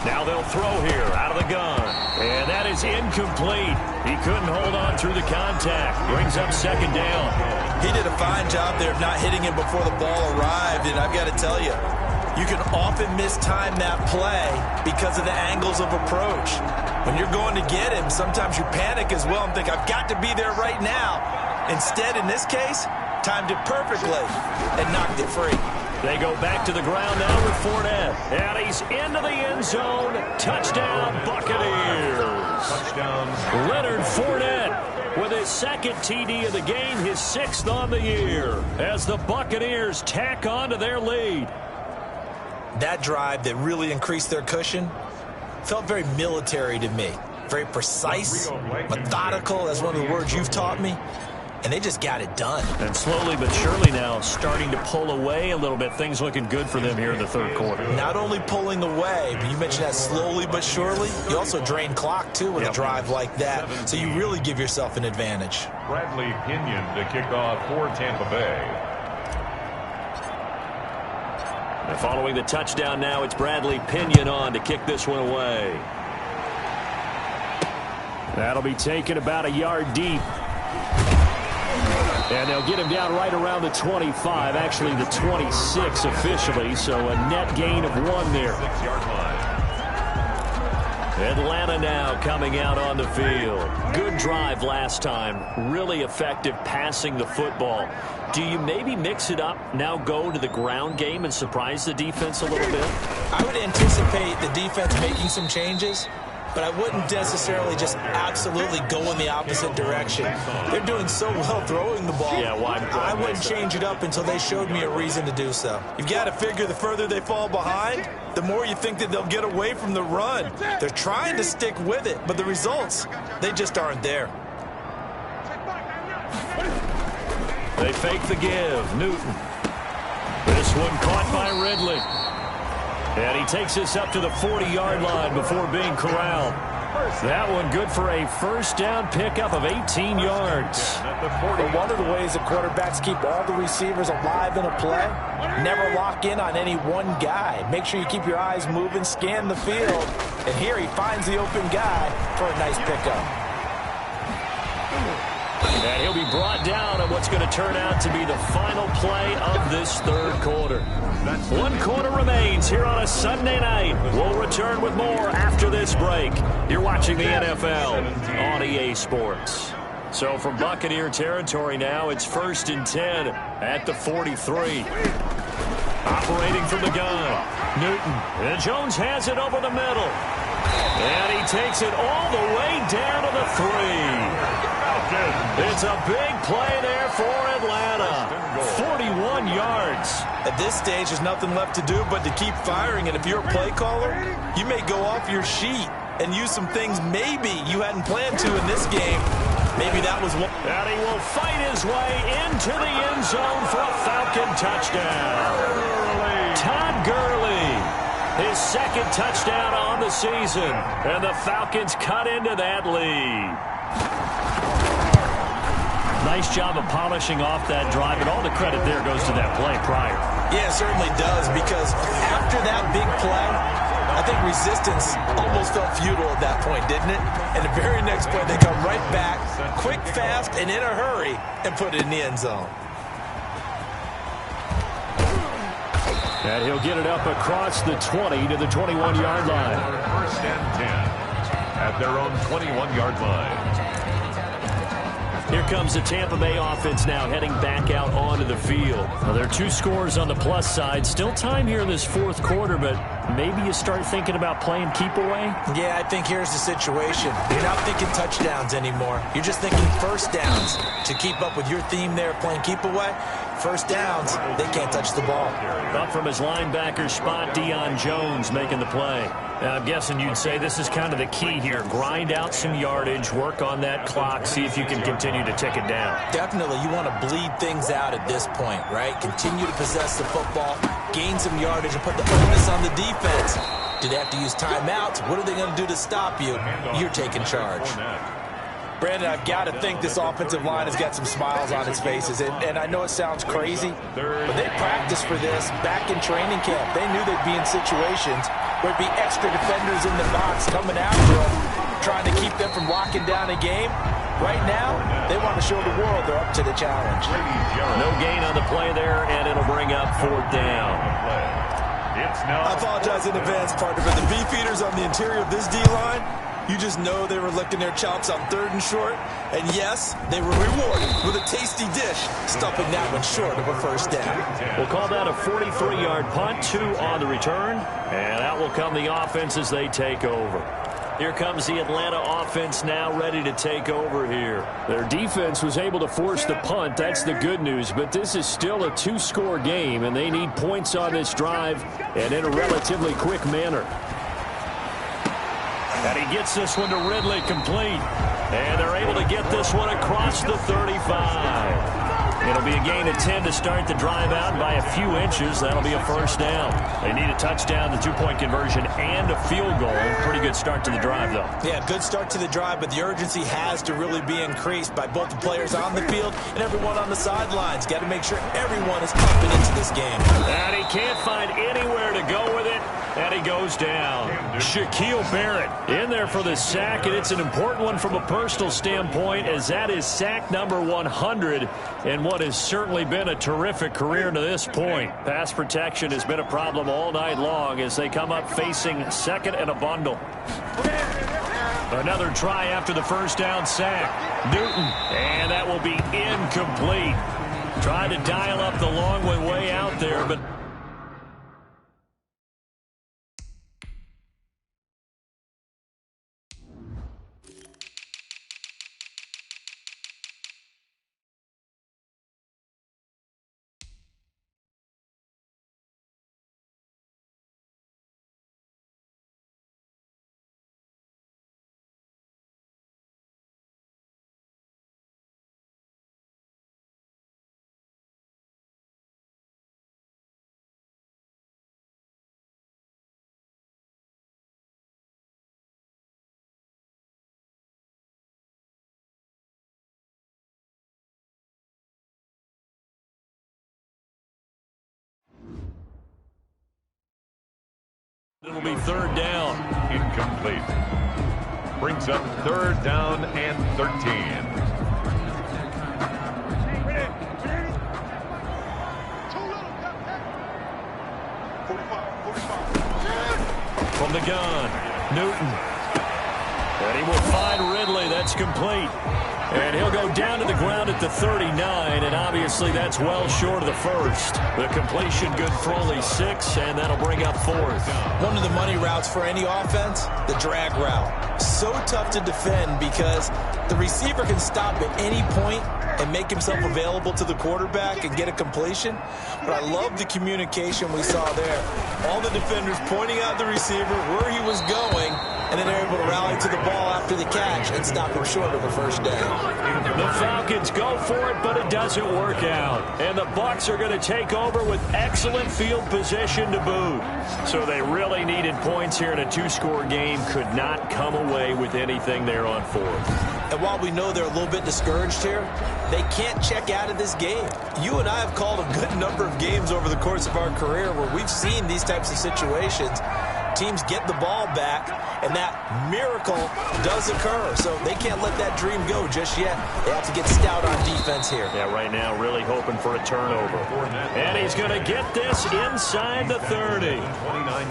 Now they'll throw here out of the gun. And that is incomplete. He couldn't hold on through the contact. Brings up 2nd down. He did a fine job there of not hitting him before the ball arrived. And I've got to tell you, you can often mistime that play because of the angles of approach. When you're going to get him, sometimes you panic as well and think, I've got to be there right now. Instead, in this case, timed it perfectly and knocked it free. They go back to the ground now with Fournette. And he's into the end zone. Touchdown, Buccaneers. Touchdown. Leonard Fournette with his 2nd TD of the game, his 6th on the year, as the Buccaneers tack on to their lead. That drive that really increased their cushion felt very military to me. Very precise, methodical. That's one of the words you've taught me. And they just got it done. And slowly but surely now starting to pull away a little bit. Things looking good for them here in the 3rd quarter. Not only pulling away, but you mentioned that slowly but surely. You also drain clock, too, with a drive like that. So you really give yourself an advantage. Bradley Pinion to kick off for Tampa Bay. And following the touchdown now, it's Bradley Pinion on to kick this one away. That'll be taken about a yard deep. And they'll get him down right around the 25, actually the 26 officially, so a net gain of 1 there. 6-yard line. Atlanta now coming out on the field. Good drive last time. Really effective passing the football. Do you maybe mix it up, now go to the ground game and surprise the defense a little bit? I would anticipate the defense making some changes, but I wouldn't necessarily just absolutely go in the opposite direction. They're doing so well throwing the ball. Yeah, well, I wouldn't change it up until they showed me a reason to do so. You've got to figure the further they fall behind, the more you think that they'll get away from the run. They're trying to stick with it, but the results, they just aren't there. They fake the give. Newton. This one caught by Ridley. And he takes us up to the 40-yard line before being corralled. That one good for a 1st down pickup of 18 yards. But one of the ways that quarterbacks keep all the receivers alive in a play, never lock in on any one guy. Make sure you keep your eyes moving, scan the field. And here he finds the open guy for a nice pickup. And he'll be brought down on what's going to turn out to be the final play of this 3rd quarter. 1 quarter remains here on a Sunday night. We'll return with more after this break. You're watching the NFL on EA Sports. So from Buccaneer territory now, it's 1st and 10 at the 43. Operating from the gun, Newton. And Jones has it over the middle. And he takes it all the way down to the 3. It's a big play there for Atlanta. 41 yards. At this stage, there's nothing left to do but to keep firing. And if you're a play caller, you may go off your sheet and use some things maybe you hadn't planned to in this game. Maybe that was one. And he will fight his way into the end zone for a Falcon touchdown. Todd Gurley, his 2nd touchdown on the season. And the Falcons cut into that lead. Nice job of polishing off that drive, and all the credit there goes to that play prior. Yeah, it certainly does, because after that big play, I think resistance almost felt futile at that point, didn't it? And the very next play, they come right back, quick, fast, and in a hurry, and put it in the end zone. And he'll get it up across the 20 to the 21-yard line. First and 10 at their own 21-yard line. Here comes the Tampa Bay offense now heading back out onto the field. Well, there are 2 scores on the plus side. Still time here in this fourth quarter, but maybe you start thinking about playing keep away? Yeah, I think here's the situation. You're not thinking touchdowns anymore. You're just thinking first downs. To keep up with your theme there, playing keep away, first downs, they can't touch the ball. Up from his linebacker spot, Deion Jones making the play. Now, I'm guessing you'd say this is kind of the key here. Grind out some yardage, work on that clock, see if you can continue to tick it down. Definitely, you want to bleed things out at this point, right? Continue to possess the football, gain some yardage, and put the onus on the defense. Do they have to use timeouts? What are they going to do to stop you? You're taking charge. Brandon, I've got to think this offensive line has got some smiles on its faces. And I know it sounds crazy, but they practiced for this back in training camp. They knew they'd be in situations where it'd be extra defenders in the box coming after them, trying to keep them from locking down a game. Right now, they want to show the world they're up to the challenge. No gain on the play there, and it'll bring up 4th down. I apologize in advance, partner, but the beefeaters on the interior of this D-line, you just know they were licking their chops on 3rd and short. And yes, they were rewarded with a tasty dish, stuffing that one short of a first down. We'll call that a 43-yard punt, 2 on the return. And out will come the offense as they take over. Here comes the Atlanta offense now ready to take over here. Their defense was able to force the punt. That's the good news. But this is still a 2-score game, and they need points on this drive and in a relatively quick manner. And he gets this one to Ridley complete. And they're able to get this one across the 35. It'll be a gain of 10 to start the drive out by a few inches. That'll be a first down. They need a touchdown, the 2-point conversion, and a field goal. Pretty good start to the drive, though. Yeah, good start to the drive, but the urgency has to really be increased by both the players on the field and everyone on the sidelines. Got to make sure everyone is pumping into this game. And he can't find anywhere to go with it. And he goes down. Shaquille Barrett in there for the sack, and it's an important one from a personal standpoint, as that is sack number 100 in what has certainly been a terrific career to this point. Pass protection has been a problem all night long as they come up facing 2nd and a bundle. Another try after the first down sack. Newton, and that will be incomplete. Tried to dial up the long one way out there, but it'll be 3rd down. Incomplete. Brings up 3rd down and 13. From the gun, Newton. And he will find Ridley. That's complete. And he'll go down to the ground at the 39, and obviously that's well short of the first. The completion good for only 6, and that'll bring up 4th. One of the money routes for any offense, the drag route. So tough to defend because the receiver can stop at any point and make himself available to the quarterback and get a completion. But I love the communication we saw there. All the defenders pointing out the receiver, where he was going, and then they're able to rally to the ball after the catch and stop him short of a first down. The Falcons go for it, but it doesn't work out. And the Bucs are going to take over with excellent field position to boot. So they really needed points here in a 2-score game. Could not come away with anything there on 4th. And while we know they're a little bit discouraged here, they can't check out of this game. You and I have called a good number of games over the course of our career where we've seen these types of situations. teams get the ball back, and that miracle does occur. So they can't let that dream go just yet. They have to get stout on defense here. Yeah, right now really hoping for a turnover. And he's going to get this inside the 30.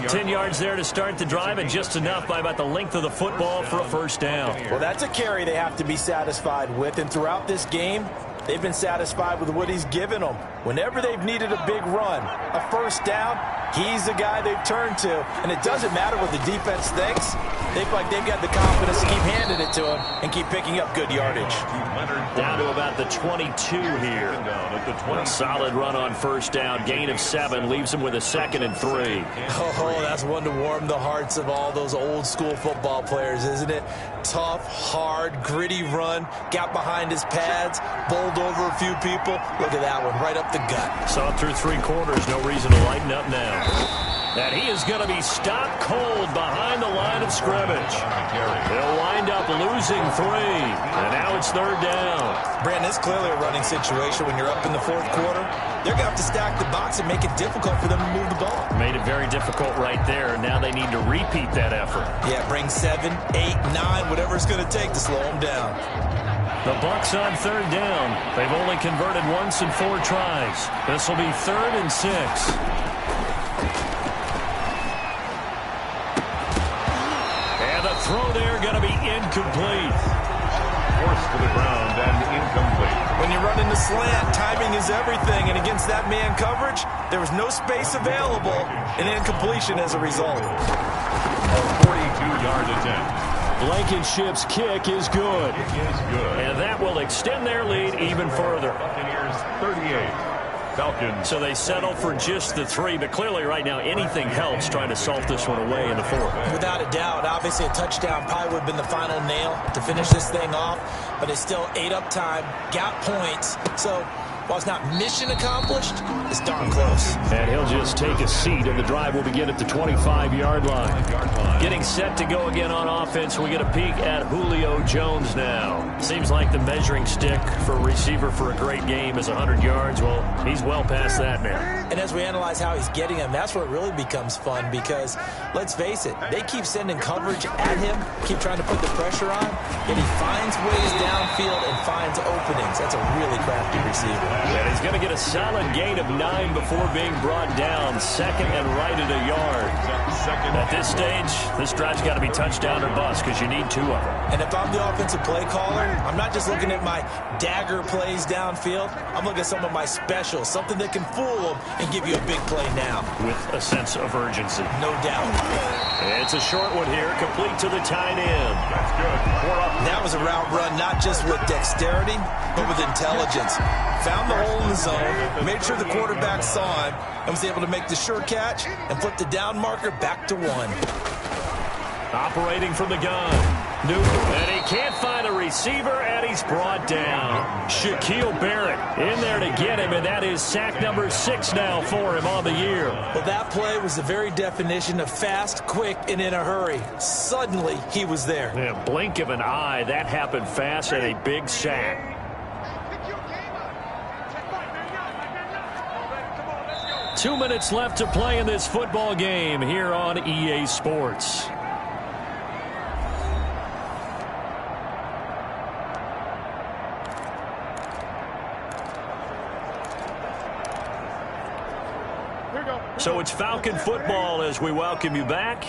10 yards there to start the drive, and just enough by about the length of the football for a first down. Well, that's a carry they have to be satisfied with, and throughout this game, they've been satisfied with what he's given them. Whenever they've needed a big run, a first down, he's the guy they've turned to. And it doesn't matter what the defense thinks. They feel like they've got the confidence to keep handing it to him and keep picking up good yardage. Down to about the 22 here. A solid run on first down. Gain of 7 leaves him with a 2nd and 3. Oh, that's one to warm the hearts of all those old school football players, isn't it? Tough, hard, gritty run. Got behind his pads, bowled over a few people. Look at that one, right up the gut. Saw it through 3 quarters. No reason to lighten up now. And he is going to be stopped cold behind the line of scrimmage. They'll wind up losing 3. And now it's 3rd down. Brandon, it's clearly a running situation when you're up in the 4th quarter. They're going to have to stack the box and make it difficult for them to move the ball. Made it very difficult right there. Now they need to repeat that effort. Yeah, bring 7, 8, 9, whatever it's going to take to slow them down. The Bucs on 3rd down. They've only converted once in 4 tries. This will be 3rd and 6. Throw there going to be incomplete. Forced to the ground and incomplete. When you run in the slant, timing is everything, and against that man coverage, there was no space available, and incompletion as a result. A 42-yard attempt. Blankenship's kick is good. It is good. And that will extend their lead even further. Buccaneers 38. Falcons. So they settle for just the 3, but clearly right now anything helps trying to salt this one away in the 4th. Without a doubt, obviously a touchdown probably would have been the final nail to finish this thing off, but it's still ate up time, got points, so while it's not mission accomplished, it's darn close. And he'll just take a seat, and the drive will begin at the 25-yard line. Getting set to go again on offense, we get a peek at Julio Jones now. Seems like the measuring stick for a receiver for a great game is 100 yards. Well, he's well past that now. And as we analyze how he's getting them, that's where it really becomes fun because, let's face it, they keep sending coverage at him, keep trying to put the pressure on, and he finds ways downfield and finds openings. That's a really crafty receiver. And he's going to get a solid gain of 9 before being brought down. 2nd and right at a yard. At this stage, this drive's got to be touchdown or bust because you need 2 of them. And if I'm the offensive play caller, I'm not just looking at my dagger plays downfield. I'm looking at some of my specials, something that can fool them and give you a big play now. With a sense of urgency. No doubt. It's a short one here, complete to the tight end. That's good. 4 up. That was a route run not just with dexterity, but with intelligence. Found the hole in the zone, made sure the quarterback saw him, and was able to make the sure catch and flip the down marker back to 1. Operating from the gun. Newton, and he can't find a receiver, and he's brought down. Shaquille Barrett in there to get him, and that is sack number 6 now for him on the year. Well, that play was the very definition of fast, quick, and in a hurry. Suddenly, he was there. Yeah, blink of an eye, that happened fast, and a big sack. 2 minutes left to play in this football game here on EA Sports. So it's Falcon football as we welcome you back.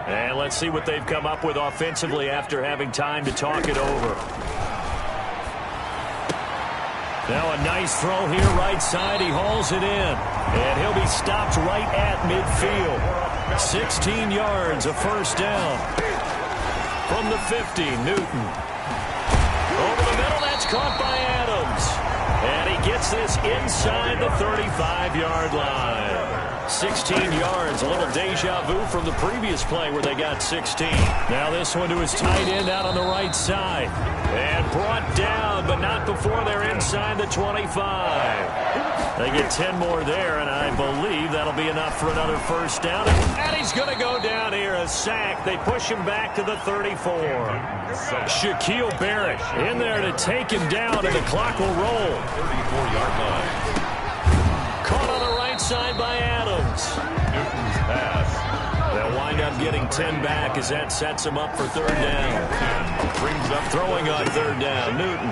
And let's see what they've come up with offensively after having time to talk it over. Now a nice throw here right side. He hauls it in. And he'll be stopped right at midfield. 16 yards, a first down. From the 50, Newton. Over the middle, that's caught by Adams. And he gets this inside the 35-yard line. 16 yards, a little deja vu from the previous play where they got 16. Now this one to his tight end out on the right side. And brought down, but not before they're inside the 25. They get 10 more there, and I believe that'll be enough for another first down. And he's going to go down here, a sack. They push him back to the 34. Shaquille Barrett in there to take him down, and the clock will roll. 34-yard line. Caught on the right side by Adams. Newton's pass. They'll wind wind up getting 10 back as that sets them up for third down. Brings up throwing on third down, Newton.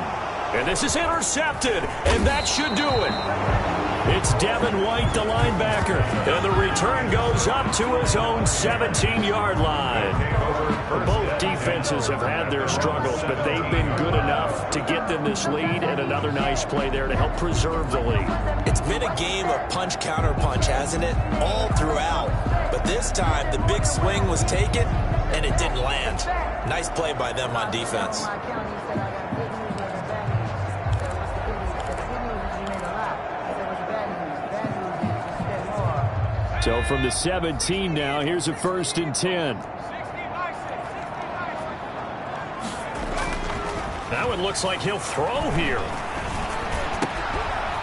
And this is intercepted, and that should do it. It's Devin White, the linebacker, and the return goes up to his own 17-yard line. Both defenses have had their struggles, but they've been good enough to get them this lead, and another nice play there to help preserve the lead. It's been a game of punch-counter-punch, hasn't it? All throughout. But this time, the big swing was taken, and it didn't land. Nice play by them on defense. So from the 17 now, here's a 1st and 10. That one looks like he'll throw here.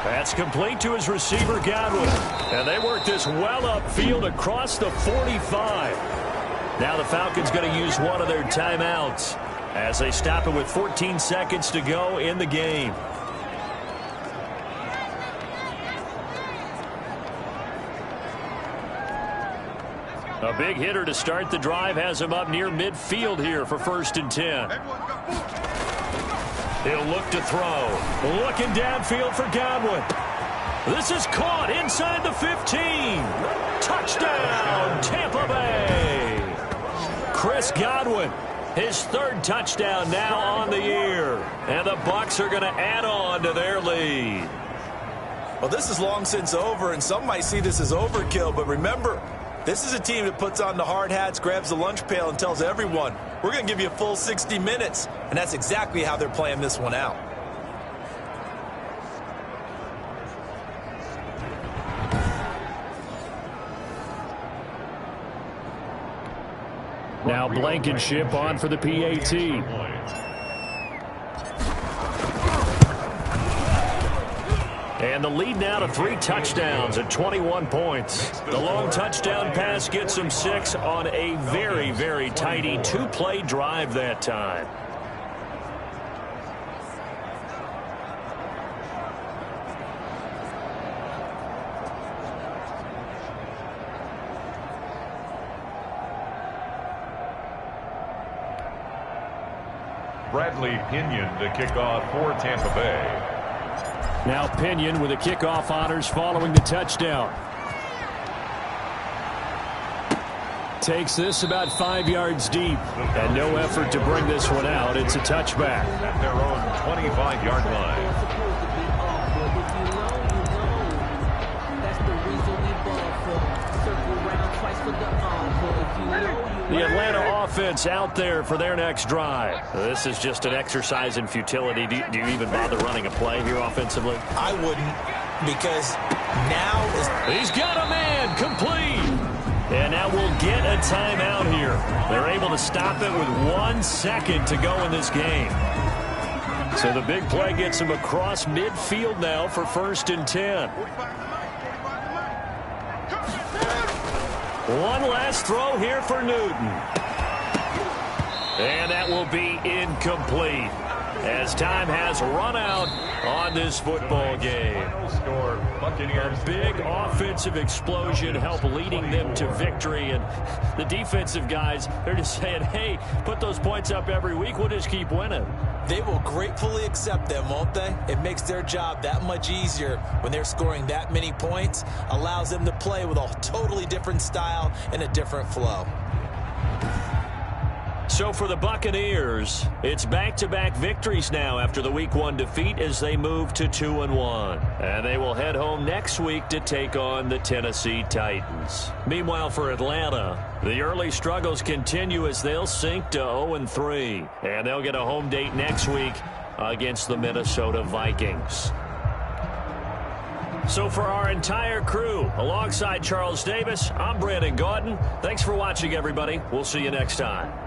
That's complete to his receiver, Godwin. And they work this well upfield across the 45. Now the Falcons going to use one of their timeouts as they stop it with 14 seconds to go in the game. A big hitter to start the drive has him up near midfield here for 1st and 10. He'll look to throw. Looking downfield for Godwin. This is caught inside the 15. Touchdown, Tampa Bay. Chris Godwin, his 3rd touchdown now on the year. And the Bucs are going to add on to their lead. Well, this is long since over, and some might see this as overkill, but remember, this is a team that puts on the hard hats, grabs the lunch pail, and tells everyone, we're going to give you a full 60 minutes. And that's exactly how they're playing this one out. Now Blankenship on for the PAT. And the lead now to 3 touchdowns at 21 points. The long touchdown pass gets them 6 on a very, very tidy 2-play drive that time. Bradley Pinion to kick off for Tampa Bay. Now Pinion with the kickoff honors following the touchdown. Takes this about 5 yards deep. And no effort to bring this one out. It's a touchback. At their own 25-yard line. The Atlanta offense out there for their next drive. This is just an exercise in futility. Do you even bother running a play here offensively? I wouldn't, because now is... He's got a man complete. And now we'll get a timeout here. They're able to stop it with 1 second to go in this game. So the big play gets him across midfield now for 1st and 10. One last throw here for Newton. And that will be incomplete as time has run out on this football game. A big offensive explosion helped leading them to victory. And the defensive guys, they're just saying, hey, put those points up every week. We'll just keep winning. They will gratefully accept them, won't they? It makes their job that much easier when they're scoring that many points. Allows them to play with a totally different style and a different flow. So for the Buccaneers, it's back-to-back victories now after the Week 1 defeat as they move to 2-1. And they will head home next week to take on the Tennessee Titans. Meanwhile, for Atlanta, the early struggles continue as they'll sink to 0-3. And they'll get a home date next week against the Minnesota Vikings. So for our entire crew, alongside Charles Davis, I'm Brandon Gaudin. Thanks for watching, everybody. We'll see you next time.